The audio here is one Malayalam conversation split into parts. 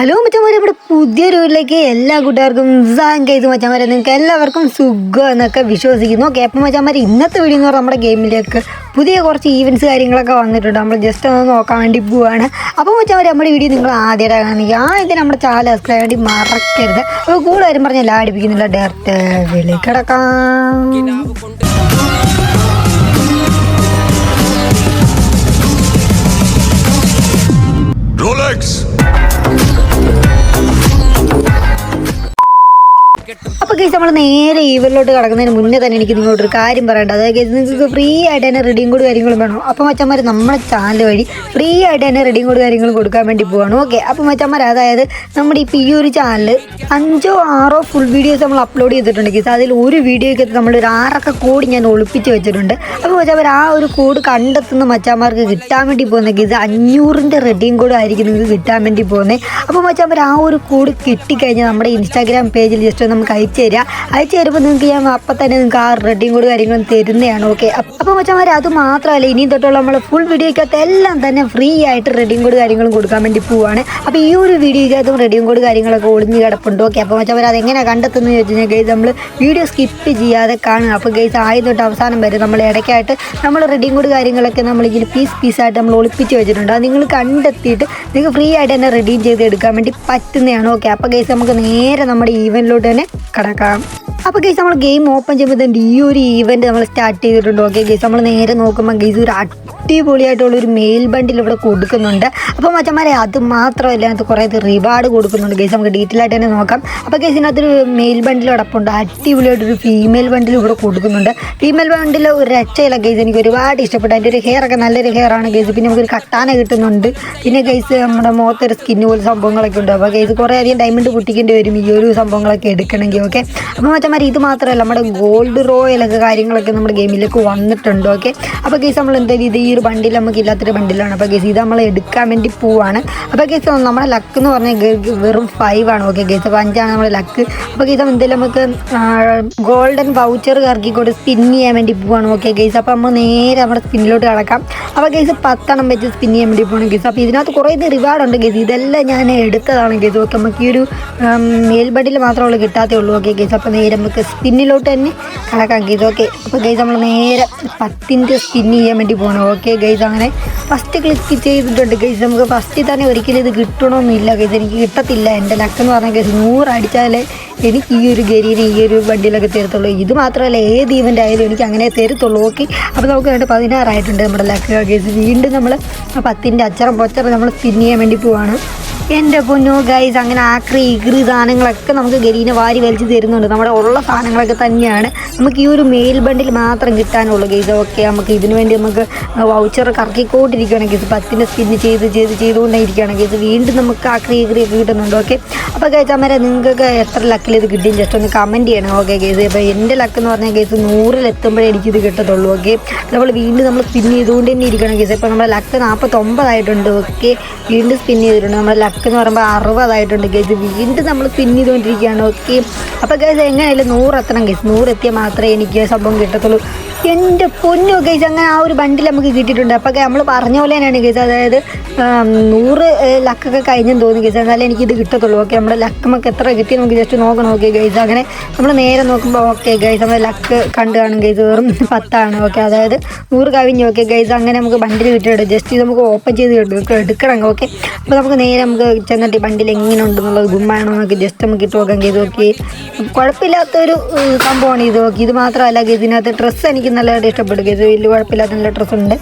ഹലോ മച്ചന്മാരെ, ഇവിടെ പുതിയൊരു വീട്ടിലേക്ക് എല്ലാ കൂട്ടുകാർക്കും ഇത് മച്ചന്മാരെ നിങ്ങൾക്ക് എല്ലാവർക്കും സുഖം എന്നൊക്കെ വിശ്വസിക്കുന്നു. ഓക്കെ, അപ്പം മച്ചന്മാരെ ഇന്നത്തെ വീഡിയോ എന്ന് പറഞ്ഞാൽ നമ്മുടെ ഗെയിമിലേക്ക് പുതിയ കുറച്ച് ഈവൻറ്റ്സ് കാര്യങ്ങളൊക്കെ വന്നിട്ടുണ്ട്. നമ്മൾ ജസ്റ്റ് ഒന്ന് നോക്കാൻ വേണ്ടി പോവുകയാണ്. അപ്പോൾ മച്ചന്മാരെ നമ്മുടെ വീഡിയോ നിങ്ങൾ ആദ്യമായിട്ട് കാണുക ഇതിന് നമ്മുടെ ചാനൽ സബ്സ്ക്രൈബ് വേണ്ടി മറക്കരുത്. അപ്പോൾ കൂടുതൽ കാര്യം പറഞ്ഞാൽ എല്ലാ അടിപ്പിക്കുന്നില്ല, ഡയറക്റ്റ് വീട്ടിലേക്ക് കിടക്കാം. അപ്പോൾ കേസ് നമ്മൾ നേരെ ഈവനിലോട്ട് കിടക്കുന്നതിന് മുന്നേ തന്നെ എനിക്ക് നിങ്ങളോടൊരു കാര്യം പറയേണ്ടത്. അതായത് നിങ്ങൾക്ക് ഫ്രീ ആയിട്ട് തന്നെ റെഡിയും കോഡ് കാര്യങ്ങളും വേണം. അപ്പോൾ മച്ചന്മാർ നമ്മുടെ ചാനൽ വഴി ഫ്രീ ആയിട്ട് തന്നെ റെഡിയും കോഡ് കാര്യങ്ങളും കൊടുക്കാൻ വേണ്ടി പോവാണ്. ഓക്കെ, അപ്പോൾ മച്ചന്മാർ അതായത് നമ്മുടെ ഇപ്പോൾ ഈ ഒരു ചാനൽ 5 or 6 ഫുൾ വീഡിയോസ് നമ്മൾ അപ്ലോഡ് ചെയ്തിട്ടുണ്ട് കേസ്. അതിൽ ഒരു വീഡിയോയ്ക്ക് നമ്മളൊരു 6 കോഡ് ഞാൻ ഒളിപ്പിച്ച് വെച്ചിട്ടുണ്ട്. അപ്പോൾ മച്ചന്മാർ ആ ഒരു കോഡ് കണ്ടെത്തുന്ന മച്ചന്മാർക്ക് കിട്ടാൻ വേണ്ടി പോകുന്നത് കേസ് 500ൻ്റെ റെഡിയും കോഡ് ആയിരിക്കും നിങ്ങൾക്ക് കിട്ടാൻ വേണ്ടി പോകുന്നത്. അപ്പോൾ മച്ചന്മാർ ആ ഒരു കോഡ് കിട്ടിക്കഴിഞ്ഞാൽ നമ്മുടെ ഇൻസ്റ്റാഗ്രാം പേജിൽ ജസ്റ്റ് നമുക്ക് അയച്ചു തരുമ്പോൾ നിങ്ങൾക്ക് ഞാൻ അപ്പം തന്നെ നിങ്ങൾക്ക് ആ റെഡിയും കോഡ് കാര്യങ്ങളും തരുന്നതാണ്. ഓക്കെ, അപ്പോൾ മച്ചന്മാർ അത് മാത്രമല്ല, ഇനിയും തൊട്ടുള്ള നമ്മൾ ഫുൾ വീഡിയോയ്ക്കകത്ത് എല്ലാം തന്നെ ഫ്രീ ആയിട്ട് റെഡിയും കോഡ് കാര്യങ്ങളും കൊടുക്കാൻ വേണ്ടി പോവുകയാണ്. അപ്പോൾ ഈ ഒരു വീഡിയോയ്ക്കകത്തും റെഡിയും കോഡ് കാര്യങ്ങളൊക്കെ ഒളിഞ്ഞ് കിടപ്പുണ്ട്. ഓക്കെ, അപ്പോൾ മച്ചന്മാർ അതെങ്ങനെ കണ്ടെത്തുന്നത് ചോദിച്ചു കഴിഞ്ഞാൽ ഗൈസ് നമ്മൾ വീഡിയോ സ്കിപ്പ് ചെയ്യാതെ കാണുക. അപ്പോൾ ഗൈസ് ആദ്യം തൊട്ട് അവസാനം വരെ നമ്മൾ ഇടയ്ക്കായിട്ട് നമ്മൾ റെഡിയും കോഡ് കാര്യങ്ങളൊക്കെ നമ്മളിങ്ങനെ പീസായിട്ട് നമ്മൾ ഒളിപ്പിച്ച് വെച്ചിട്ടുണ്ട്. അത് നിങ്ങൾ കണ്ടെത്തിയിട്ട് നിങ്ങൾക്ക് ഫ്രീ ആയിട്ട് തന്നെ റെഡീം ചെയ്ത് എടുക്കാൻ വേണ്ടി പറ്റുന്നതാണ്. ഓക്കെ, അപ്പോൾ ഗൈസ് നമുക്ക് നേരെ നമ്മുടെ ഈവൻറ്റിലോട്ട് തന്നെ കടക്കാം. അപ്പോൾ ഗൈസ് നമ്മൾ ഗെയിം ഓപ്പൺ ചെയ്യുമ്പോൾ തന്നെ ഈ ഒരു ഈവൻറ്റ് നമ്മൾ സ്റ്റാർട്ട് ചെയ്തിട്ടുണ്ട്. ഓക്കെ ഗൈസ്, നമ്മൾ നേരെ നോക്കുമ്പോൾ ഗൈസ് ഒരു അടിപൊളിയായിട്ടുള്ളൊരു മെയിൽ ബണ്ടിൽ ഇവിടെ കൊടുക്കുന്നുണ്ട്. അപ്പോൾ മച്ചന്മാരെ അത് മാത്രമല്ല, അതിനകത്ത് കുറേ റിവാർഡ് കൊടുക്കുന്നുണ്ട് ഗൈസ്. നമുക്ക് ഡീറ്റെയിൽ ആയിട്ട് തന്നെ നോക്കാം. അപ്പോൾ ഗൈസ് ഇതിനകത്തൊരു മെയിൽ ബണ്ടിൽ കിടപ്പുണ്ട്, അടിപൊളിയായിട്ടൊരു ഫീമെയിൽ ബണ്ടിൽ ഇവിടെ കൊടുക്കുന്നുണ്ട്. ഫീമെയിൽ ബണ്ടിൽ ഒരു രക്ഷയില്ല ഗൈസ്, എനിക്ക് ഒരുപാട് ഇഷ്ടപ്പെട്ടു. അതിൻ്റെ ഒരു ഹെയറൊക്കെ നല്ലൊരു ഹെയറാണ് ഗൈസ്. പിന്നെ നമുക്കൊരു കട്ടാന കിട്ടുന്നുണ്ട്. പിന്നെ ഗൈസ് നമ്മുടെ മുഖത്തൊരു സ്കിന്ന് പോലെ സംഭവങ്ങളൊക്കെ ഉണ്ട്. അപ്പോൾ ഗൈസ് കുറേ അധികം ഡയമണ്ട് പൊട്ടിക്കേണ്ടി വരും ഈ ഒരു സംഭവങ്ങളൊക്കെ എടുക്കണമെങ്കിൽ. ഓക്കെ, അപ്പോൾ മച്ചന്മാർ ഇത് മാത്രമല്ല, നമ്മുടെ ഗോൾഡ് റോയലൊക്കെ കാര്യങ്ങളൊക്കെ നമ്മുടെ ഗെയിമിലേക്ക് വന്നിട്ടുണ്ട്. ഓക്കെ, അപ്പോൾ ഗൈസ് നമ്മൾ എന്തായാലും ഇത് ഈ ഒരു ബണ്ടിൽ നമുക്ക് ഇല്ലാത്തൊരു ബണ്ടിലാണ്. അപ്പോൾ ഗൈസ് ഇത് നമ്മൾ എടുക്കാൻ വേണ്ടി പോവാണ്. അപ്പോൾ ഗൈസ് നമ്മുടെ ലക്ക് എന്ന് പറഞ്ഞാൽ വെറും 5 ആണ്. ഓക്കെ ഗൈസ്, അപ്പോൾ 5 ആണ് നമ്മുടെ ലക്ക്. അപ്പോൾ ഗൈസ് എന്തായാലും നമുക്ക് ഗോൾഡൻ വൗച്ചർ ഇറക്കിക്കൊണ്ട് സ്പിൻ ചെയ്യാൻ വേണ്ടി പോവാണ്. ഓക്കെ ഗൈസ്, അപ്പോൾ നമ്മൾ നേരെ നമ്മുടെ സ്പിന്നിലോട്ട് കിടക്കാം. അപ്പോൾ ഗൈസ് 10 വെച്ച് സ്പിൻ ചെയ്യാൻ വേണ്ടി പോകണം ഗൈസ്. അപ്പോൾ ഇതിനകത്ത് കുറേ റിവാർഡ് ഉണ്ട് ഗൈസ്, ഇതെല്ലാം ഞാൻ എടുത്തതാണ് ഗൈസ്. ഓക്കെ, നമുക്ക് ഈ ഒരു മെയിൽ ബണ്ടിൽ മാത്രമേ കിട്ടാത്തേ ഉള്ളൂ. ഓക്കെ ഗൈസ്, അപ്പോൾ നേരെ നമുക്ക് സ്പിന്നിലോട്ട് തന്നെ കടക്കാം ഗൈസ്. ഓക്കെ, അപ്പോൾ ഗൈസ് നമ്മൾ നേരെ 10ൻ്റെ സ്പിൻ ചെയ്യാൻ വേണ്ടി പോകണം. ഓക്കെ ഗൈസ്, അങ്ങനെ ഫസ്റ്റ് ക്ലിക്ക് ചെയ്തിട്ടുണ്ട് ഗൈസ്. നമുക്ക് ഫസ്റ്റിൽ തന്നെ ഒരിക്കലും ഇത് കിട്ടണമെന്നില്ല ഗൈസ്, എനിക്ക് കിട്ടത്തില്ല. എൻ്റെ ലക്ക് എന്ന് പറഞ്ഞാൽ ഗൈസ് 100 അടിച്ചാലേ എനിക്ക് ഈ ഒരു ഗരീനെ ഈ ഒരു വണ്ടിയിലൊക്കെ തരത്തുള്ളൂ. ഇത് മാത്രമല്ല, ഏത് ഈവൻ്റ് ആയാലും എനിക്ക് അങ്ങനെ തരത്തുള്ളൂ. ഓക്കെ, അപ്പോൾ നമുക്ക് വേണ്ട 16 ആയിട്ടുണ്ട് നമ്മുടെ ലക്ക് ഗൈസ്. വീണ്ടും നമ്മൾ 10ൻ്റെ അച്ചറം പൊച്ചറം നമ്മൾ സ്പിൻ ചെയ്യാൻ വേണ്ടി പോവാണ്. എൻ്റെ പൊന്നോ ഗൈസ്, അങ്ങനെ ആക്രി ഇഗ്രി സാധനങ്ങളൊക്കെ നമുക്ക് ഗരീനെ വാരി വലിച്ച് തരുന്നുണ്ട്. നമ്മുടെ ഉള്ള സാധനങ്ങളൊക്കെ തന്നെയാണ് നമുക്ക് ഈ ഒരു മെയിൽ ബണ്ടിൽ മാത്രം കിട്ടാനുള്ളൂ ഗൈസ്. ഓക്കെ, നമുക്ക് ഇതിനു വേണ്ടി നമുക്ക് വൗച്ചർ കറക്കിക്കൊണ്ടിരിക്കുകയാണ് ഗൈസ്. 10ൻ്റെ സ്പിന്ന് ചെയ്തുകൊണ്ടിരിക്കുകയാണ് ഗൈസ്. വീണ്ടും നമുക്ക് ആക്രി ഇഗ്രി ഒക്കെ കിട്ടുന്നുണ്ട്. ഓക്കെ, അപ്പോൾ ഗൈസ് അമ്മരെ നിങ്ങൾക്ക് എത്ര ലക്കിൽ ഇത് കിട്ടിയും ജസ്റ്റ് ഒന്ന് കമൻറ്റ് ചെയ്യണം. ഓക്കെ ഗൈസ്, അപ്പോൾ എൻ്റെ ലക്ക് എന്ന് പറഞ്ഞാൽ ഗൈസ് 100 എത്തുമ്പോഴേ എനിക്കിത് കിട്ടത്തുള്ളൂ. ഓക്കെ, നമ്മൾ വീണ്ടും നമ്മൾ സ്പിൻ ചെയ്തുകൊണ്ട് തന്നെ ഇരിക്കണം ഗൈസ്. ഇപ്പോൾ നമ്മുടെ ലക്ക് 49 ആയിട്ടുണ്ട്. ഓക്കെ, വീണ്ടും സ്പിൻ ചെയ്തിട്ടുണ്ട്. നമ്മുടെ ലക്ക് എന്ന് പറയുമ്പോൾ 60 ആയിട്ടുണ്ട് ഗൈസ്. വീണ്ടും നമ്മൾ സ്പിൻ ചെയ്തുകൊണ്ടിരിക്കുകയാണ്. ഓക്കെ, അപ്പോൾ ഗൈസ് എങ്ങനെയായാലും 100 എത്തണം ഗൈസ്. 100 എത്തിയാൽ മാത്രമേ എനിക്ക് സംഭവം കിട്ടത്തുള്ളൂ. എൻ്റെ പൊന്നോ ഗൈസ്, അങ്ങനെ ആ ഒരു ബണ്ടിൽ നമുക്ക് കിട്ടിയിട്ടുണ്ട്. അപ്പോൾ നമ്മൾ പറഞ്ഞ പോലെ തന്നെയാണ് ഗൈസ്, അതായത് 100 ലക്കൊക്കെ കഴിഞ്ഞെന്ന് തോന്നി ഗൈസ്, എന്നാലേ എനിക്കിത് കിട്ടത്തുള്ളൂ. ഓക്കെ, നമ്മുടെ ലക്ക് നമുക്ക് എത്ര കിട്ടി നമുക്ക് ജസ്റ്റ് നോക്കണം. ഓക്കെ ഗൈസ്, അങ്ങനെ നമ്മൾ നേരെ നോക്കുമ്പോൾ ഓക്കെ ഗൈസ് നമ്മുടെ ലക്ക് കണ്ടു കാണും ഗൈസ്, വെറും 10 ആണ്. ഓക്കെ, അതായത് 100 കവിഞ്ഞു. ഓക്കെ ഗൈസ്, അങ്ങനെ നമുക്ക് ബണ്ടിൽ കിട്ടിയിട്ടുണ്ട്. ജസ്റ്റ് ഇത് നമുക്ക് ഓപ്പൺ ചെയ്ത് എടുക്കണം. ഓക്കെ, അപ്പോൾ നമുക്ക് നേരെ നമുക്ക് ചെന്നിട്ട് ഈ ബണ്ടിൽ എങ്ങനെ ഉണ്ടെന്നുള്ളത് ഗുമ്മാണോ എന്നൊക്കെ ജസ്റ്റ് നമുക്ക് ഇട്ട് നോക്കാം ഗൈസ്. ഓക്കെ, കുഴപ്പമില്ലാത്തൊരു സംഭവമാണ് ഇത്. ഓക്കെ, ഇത് മാത്രമല്ല ഗൈസ്, ഇതിനകത്ത് ഡ്രസ്സ് എനിക്ക് നല്ലതായിട്ട് ഇഷ്ടപ്പെട്ടു ഗൈസ്. വലിയ കുഴപ്പമില്ലാത്ത നല്ല ഡ്രസ്സുണ്ട്.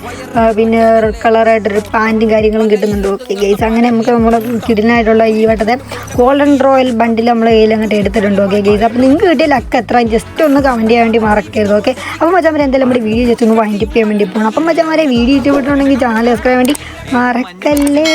പിന്നെ റെഡ് കളറായിട്ടൊരു പാൻറ്റും കാര്യങ്ങളും കിട്ടുന്നുണ്ട്. ഓക്കെ ഗൈസ്, അങ്ങനെ നമുക്ക് നമ്മുടെ കിടിലായിട്ടുള്ള ഈ വട്ടത്തെ ഗോൾഡൻ റോയൽ ബണ്ടിൽ നമ്മൾ കയ്യിൽ അങ്ങോട്ട് എടുത്തിട്ടുണ്ട്. ഓക്കെ ഗൈസ്, അപ്പോൾ നിങ്ങൾക്ക് കിട്ടിയ ലക്ക് എത്ര ജസ്റ്റ് ഒന്ന് കമൻറ്റ് ചെയ്യാൻ വേണ്ടി മറക്കരുത്. ഓക്കെ, അപ്പോൾ മച്ചാന്മാരെ എന്തായാലും നമ്മുടെ വീഡിയോ ജസ്റ്റ് ഒന്ന് വൈൻഡപ്പ് ചെയ്യാൻ വേണ്ടി പോകണം. അപ്പം മച്ചാന്മാരെ വീഡിയോ ഇഷ്ടപ്പെട്ടുണ്ടെങ്കിൽ ചാനൽ സബ്സ്ക്രൈബ് ചെയ്യാൻ വേണ്ടി മറക്കല്ലേ.